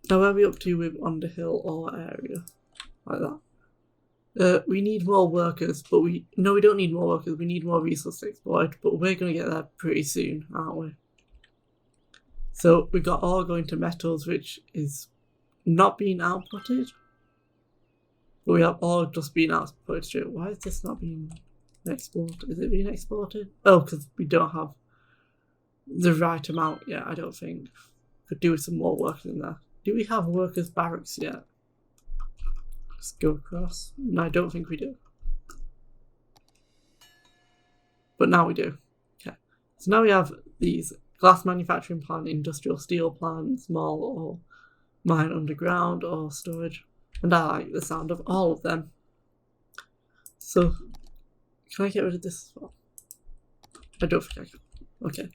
Now where are we up to with Underhill or area? Like that. We need more workers, but we don't need more workers. We need more resources to exploit, but we're going to get there pretty soon, aren't we? So we got ore going to metals, which is not being outputted. But we have ore just being outputted straight. Why is this not being exported? Is it being exported? Oh, because we don't have the right amount yet, I don't think. Could do with some more workers in there. Do we have workers' barracks yet? Let's go across. No, I don't think we do. But now we do. Okay. So now we have these glass manufacturing plant, industrial steel plant, small or mine underground or storage. And I like the sound of all of them. So, can I get rid of this as well? I don't think I can. Okay.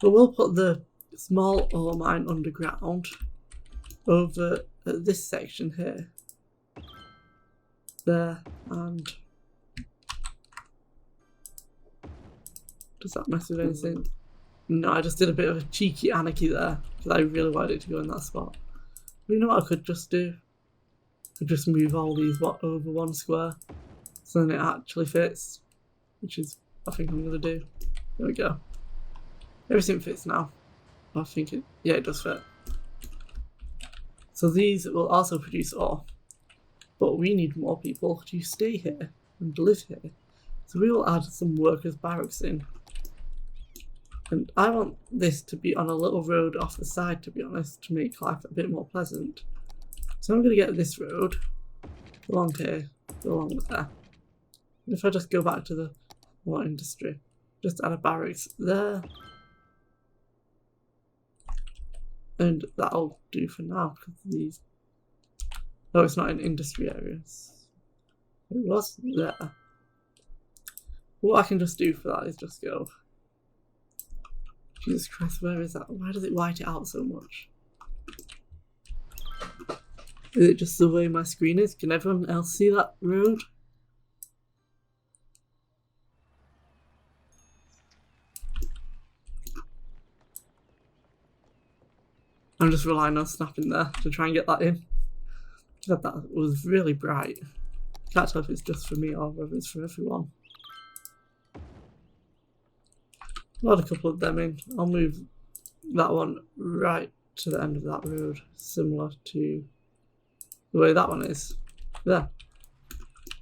But we'll put the small ore mine underground over at this section here. There, and does that mess with anything? No, I just did a bit of a cheeky anarchy there because I really wanted it to go in that spot. But you know what I could just do? I could just move all these over one square so then it actually fits, which is I think I'm gonna do. There we go. Everything fits now. I think yeah, it does fit. So these will also produce ore. But we need more people to stay here and live here. So we will add some workers' barracks in. And I want this to be on a little road off the side, to be honest, to make life a bit more pleasant. So I'm going to get this road along here, along there. And if I just go back to the ore industry, just add a barracks there. And that'll do for now, because these... No, it's not in industry areas. It was there. What I can just do for that is just go. Jesus Christ, where is that? Why does it white it out so much? Is it just the way my screen is? Can everyone else see that road? I'm just relying on snapping there to try and get that in. That was really bright. Can't tell if it's just for me or whether it's for everyone. I'll add a couple of them in. I'll move that one right to the end of that road, similar to the way that one is. There.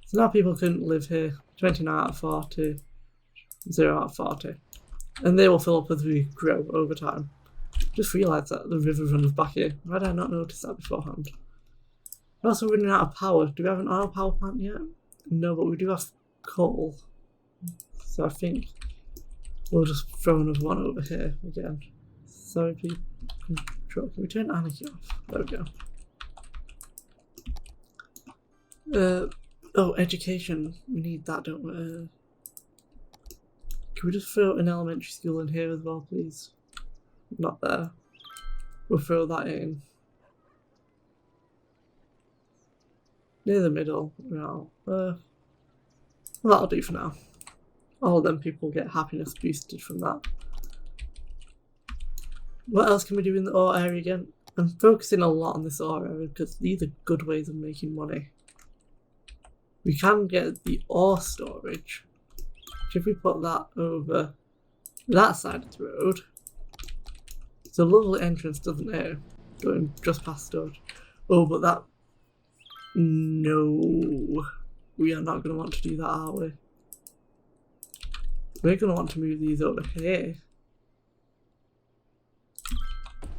So now people couldn't live here. 29 out of 40, 0 out of 40. And they will fill up as we grow over time. Just realised that the river runs back here. Why did I not notice that beforehand? We're also running out of power. Do we have an oil power plant yet? No, but we do have coal. So I think we'll just throw another one over here again. Sorry, people. Control. Can we turn anarchy off? There we go. Oh, education. We need that, don't we? Can we just throw an elementary school in here as well, please? Not there. We'll throw that in. Near the middle. Now, well, that'll do for now. All of them people get happiness boosted from that. What else can we do in the ore area again? I'm focusing a lot on this ore area because these are good ways of making money. We can get the ore storage. If we put that over that side of the road, it's a lovely entrance, doesn't it? Going just past storage. Oh, but that... No. We are not going to want to do that, are we? We're going to want to move these over here.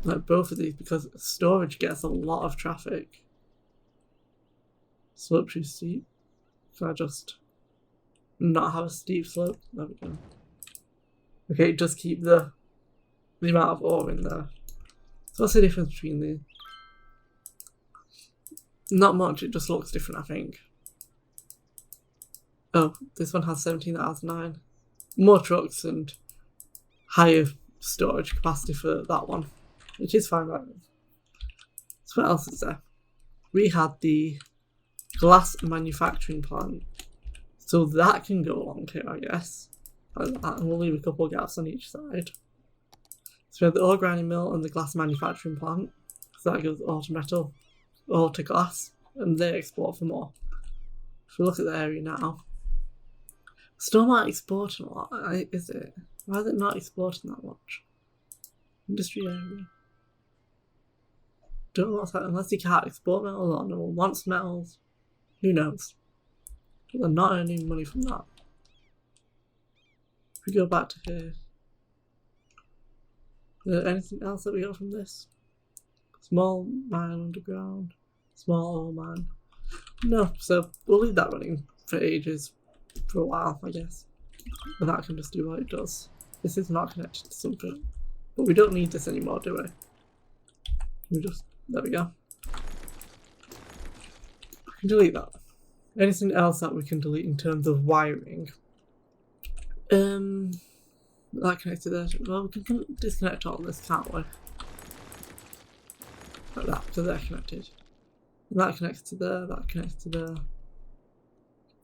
Like both of these, because storage gets a lot of traffic. Slope too steep. Can I just not have a steep slope? There we go. Okay, just keep the amount of ore in there. So what's the difference between these? Not much, it just looks different, I think. Oh, this one has 17 out of 9. More trucks and higher storage capacity for that one, which is fine, right? So what else is there? We had the glass manufacturing plant. So that can go along here, I guess. And we'll leave a couple of gaps on each side. So we have the ore grinding mill and the glass manufacturing plant. So that goes ore to metal, ore to glass, and they export for more. If we look at the area now, still not exporting a lot, is it? Why is it not exporting that much? Industry area. Don't know what's happening, unless you can't export metals or no one wants metals. Who knows? But they're not earning money from that. If we go back to here. Anything else that we got from this? Small mine underground. Small ore mine. No, so we'll leave that running for ages. For a while, I guess. But that can just do what it does. This is not connected to something. But we don't need this anymore, do we? There we go. We can delete that. Anything else that we can delete in terms of wiring? That connected there. Well, we can disconnect all this, can't we? Like that, because they're connected. And that connects to there, that connects to there.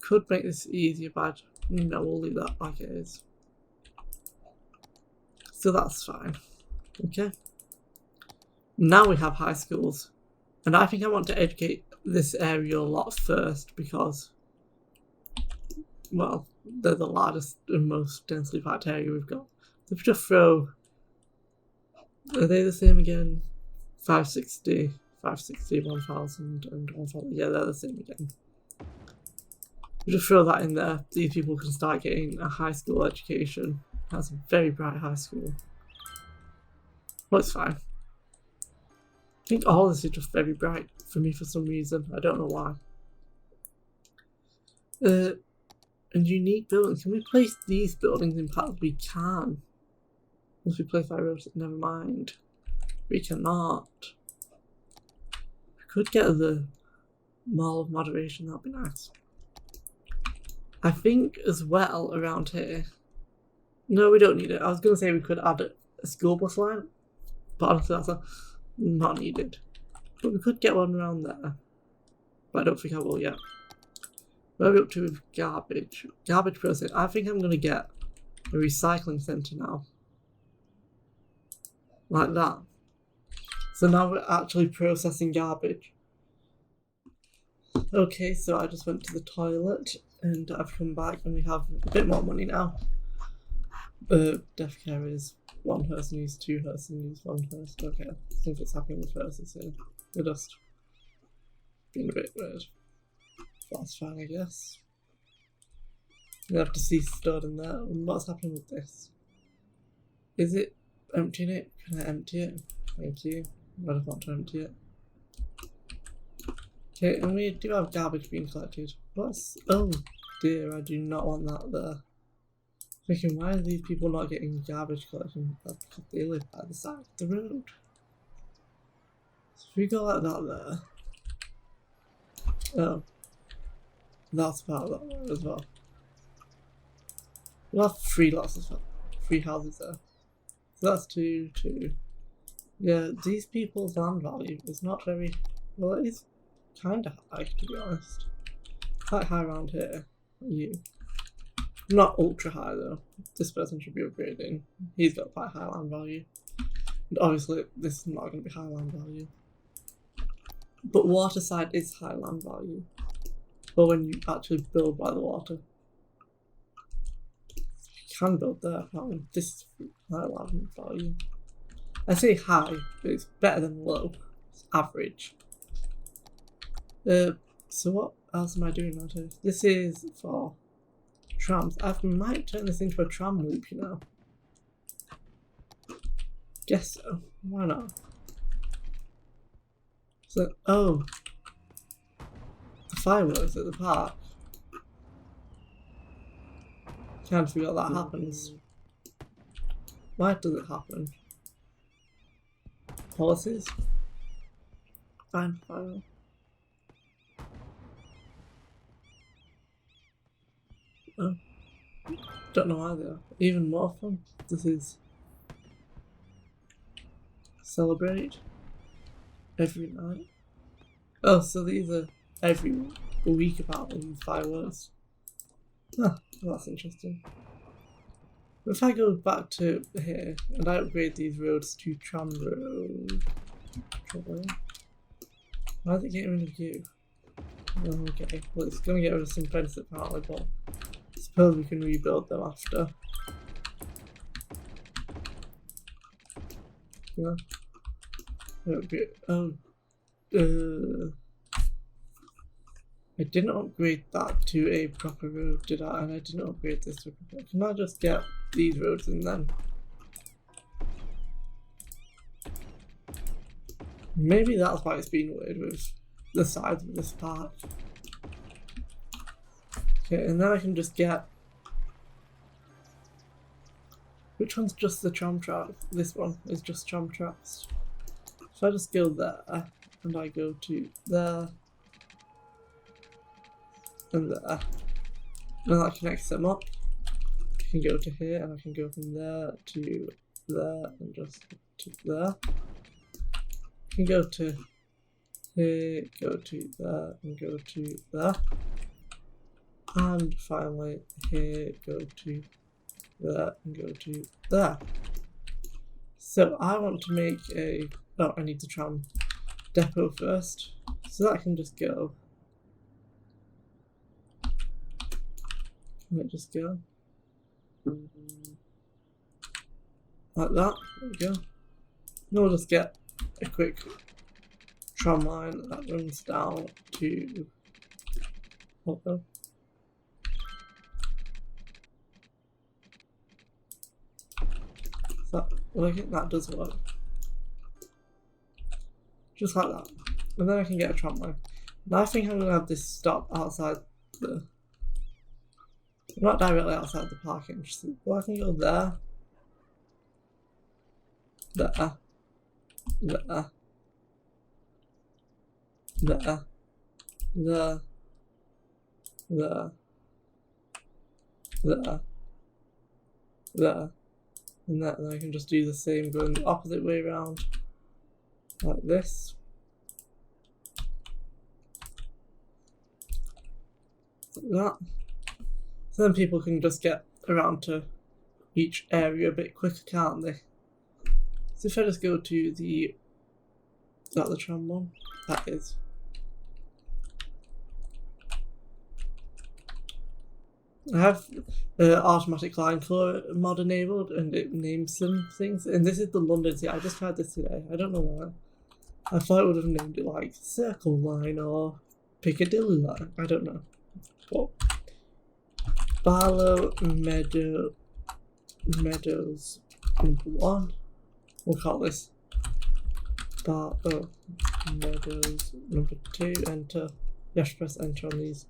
Could make this easier, but no, we'll leave that like it is. So that's fine. Okay. Now we have high schools. And I think I want to educate this area a lot first because, well, they're the largest and most densely packed area we've got. So if we just throw, are they the same again? 560, 1000, and 1000. Yeah, they're the same again. We just throw that in there. These people can start getting a high school education. That's a very bright high school. Well, it's fine. I think all this is just very bright for me for some reason. I don't know why. And unique buildings. Can we place these buildings in parts? We can. Once we place our roads, never mind. We cannot. We could get the Mall of Moderation, that'd be nice. I think as well around here. No, we don't need it. I was going to say we could add a school bus line, but honestly that's not needed. But we could get one around there. But I don't think I will yet. Where are we up to with garbage? Garbage processing. I think I'm going to get a recycling centre now. Like that. So now we're actually processing garbage. Okay, so I just went to the toilet and I've come back and we have a bit more money now. Deaf care is one person use, two person use, one person. Okay, something's happening with persons here. We're just being a bit weird. That's fine, I guess. We have to see stored in there. And what's happening with this? Is it emptying it? Can I empty it? Thank you. I just want to empty it. Okay, and we do have garbage being collected. What's... Oh dear, I do not want that there. Thinking, why are these people not getting garbage collection? That's because they live by the side of the road. So if we go like that there. Oh. That's part of that there as well. We'll have 3 lots as well. 3 houses there. So that's 2, 2. Yeah, these people's land value is not very... Well, it is kind of high, to be honest. Quite high around here. You. Not ultra high though. This person should be upgrading. He's got quite high land value. And obviously this is not going to be high land value. But waterside is high land value. But when you actually build by the water. You can build there, can't you? This is high land value. I say high, but it's better than low. It's average. So what else am I doing out here? This is for trams. I might turn this into a tram loop, you know. Guess so. Why not? So, oh. The fireworks at the park. Can't figure out that happens. Why does it happen? Policies? Fine, fine. Oh. Don't know why they are. Even more fun. This is celebrate every night. Oh, so these are every week apparently, these fireworks. Ah, well, that's interesting. If I go back to here and I upgrade these roads to tram road. Why is it getting rid of you? Okay, well it's gonna get rid of some fences apparently, but I suppose we can rebuild them after. Yeah. Okay. Oh, I didn't upgrade that to a proper road, did I? And I didn't upgrade this to a proper. Can I just get these roads in then? Maybe that's why it's been weird with the size of this park. Okay, and then I can just get. Which one's just the tram track? This one is just tram tracks. So I just go there, and I go to there, and there. And that connects them up. I can go to here, and I can go from there to there, and just to there. I can go to here, go to there, and go to there. And finally, here, go to there, and go to there. So I want to make a. Oh, I need the tram depot first, so that I can just go. Can it just go? Like that, there we go. And we'll just get a quick tram line that runs down to. Okay. Is that working? That does work. Just like that. And then I can get a tram line. Now I think I'm going to have this stop outside the. Not directly outside the parking. Well, I can go there. There. There. There. There. There. There. There. And that, and I can just do the same going the opposite way around. Like this. Like that. So then people can just get around to each area a bit quicker, can't they? So if I just go to the... Is that the tram one? That is. I have the automatic line color mod enabled and it names some things. And this is the London City. I just tried this today. I don't know why. I thought it would have named it like Circle Line or Piccadilly Line. I don't know. But Barlow Meadows #1. We'll call this Barlow Meadows #2. Enter. You have to press enter on these.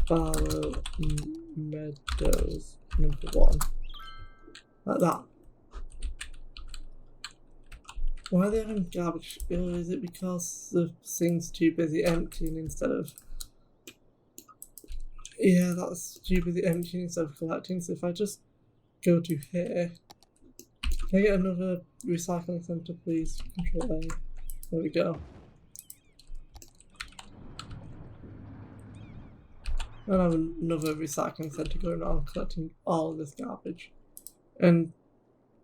Barlow Meadows #1. Like that. Why are they having garbage? Is it because the thing's too busy emptying instead of... Yeah, that's too busy emptying instead of collecting. So if I just go to here... Can I get another recycling centre, please? Control A. There we go. And I have another recycling centre going on collecting all of this garbage. And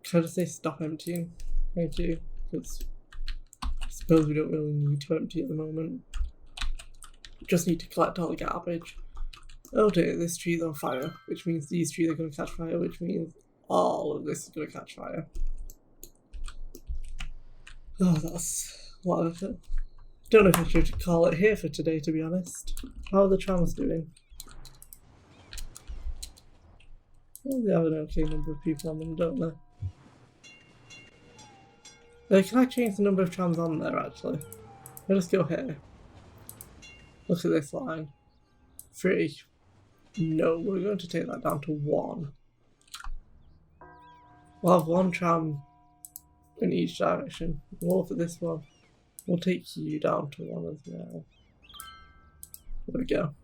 can I just say stop emptying? Thank you. Because I suppose we don't really need to empty at the moment. Just need to collect all the garbage. Oh dear, this tree's on fire, which means these trees are going to catch fire, which means all of this is going to catch fire. Oh, that's a lot of it. Don't know if I should call it here for today, to be honest. How are the trams doing? Well, they have an okay number of people on them, don't they? Can I change the number of trams on there, actually? I'll just go here. Look at this line. 3. No, we're going to take that down to 1. We'll have 1 tram in each direction. We'll look at this one. We'll take you down to 1 as well. There we go.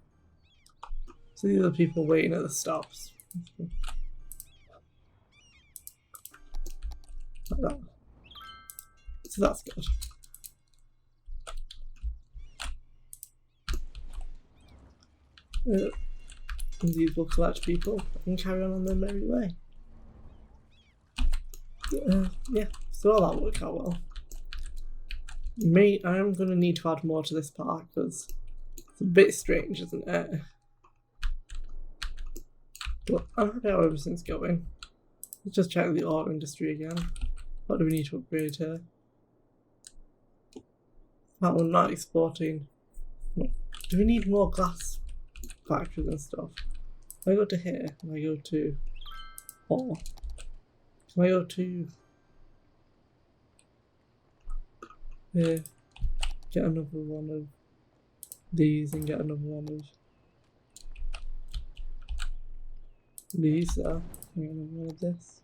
So these are the people waiting at the stops. Like that. So that's good. And these will collect people and carry on their merry way. Yeah, so all that worked out well. I am going to need to add more to this park because It's a bit strange, isn't it? But I'm happy how everything's going. Let's just check the auto industry again. What do we need to upgrade here? That one not exporting. Do we need more glass factories and stuff? If I go to here, and I go to ore, can I go to here, get another one of these and get another one of these there, and get another one of this.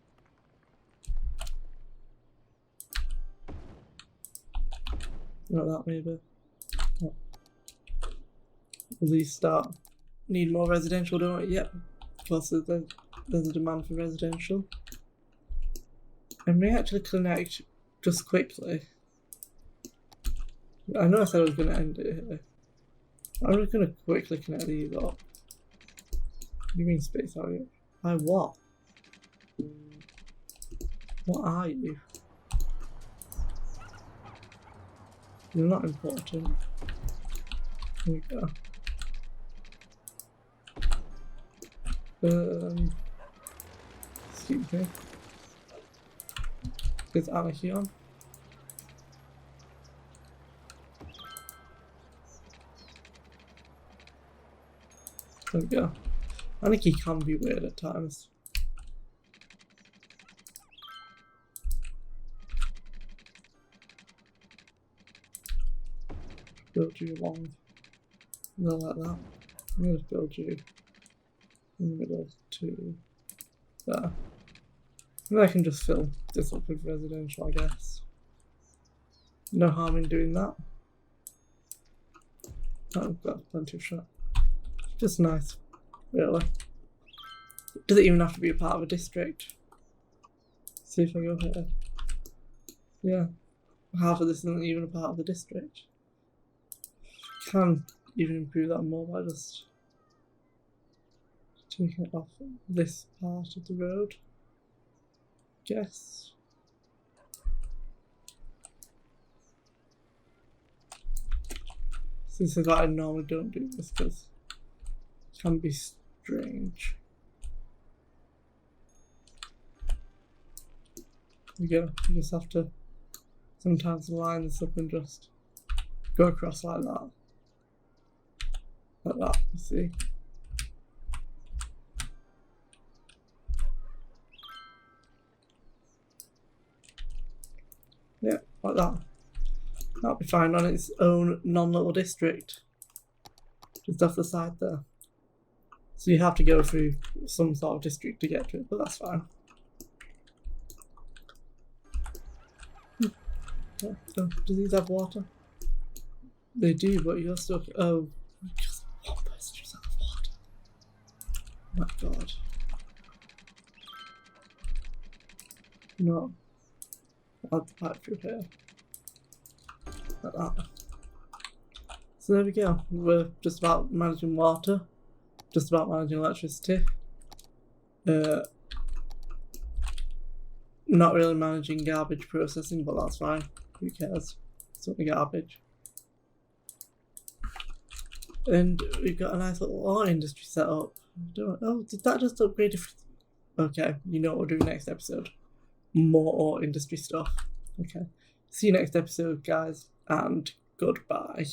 Not that maybe. Oh. Will these start? Need more residential, don't we? Yep. Of course, there's a demand for residential. I may actually connect just quickly. I know I said I was going to end it here. I'm just going to quickly connect these up. What do you mean space are you? By what? What are you? You're not important. There we go. Excuse me. Is Anarchy on? There we go. Anarchy can be weird at times. Build you along. No, like that. I'm going to build you in the middle to there. And I can just fill this up with residential, I guess. No harm in doing that. I've got plenty of shot. Just nice, really. Does it even have to be a part of a district? See if I go here. Yeah, half of this isn't even a part of the district. Can even improve that more by just taking it off this part of the road. Guess. Since I normally don't do this because it can be strange. There we go. You just have to sometimes line this up and just go across like that. Like that, you see. Yeah, like that. That'll be fine on its own non-little district. Just off the side there. So you have to go through some sort of district to get to it, but that's fine. Yeah, so, do these have water? They do, but you're stuck. Oh, just one person just have water. Oh my god. No. Add the pipe through here. Like that. So there we go. We're just about managing water. Just about managing electricity. Not really managing garbage processing, but that's fine. Who cares? It's only garbage. And we've got a nice little art industry set up. Oh, did that just upgrade? Okay, you know what we'll do next episode. More art industry stuff. Okay. See you next episode, guys, and goodbye.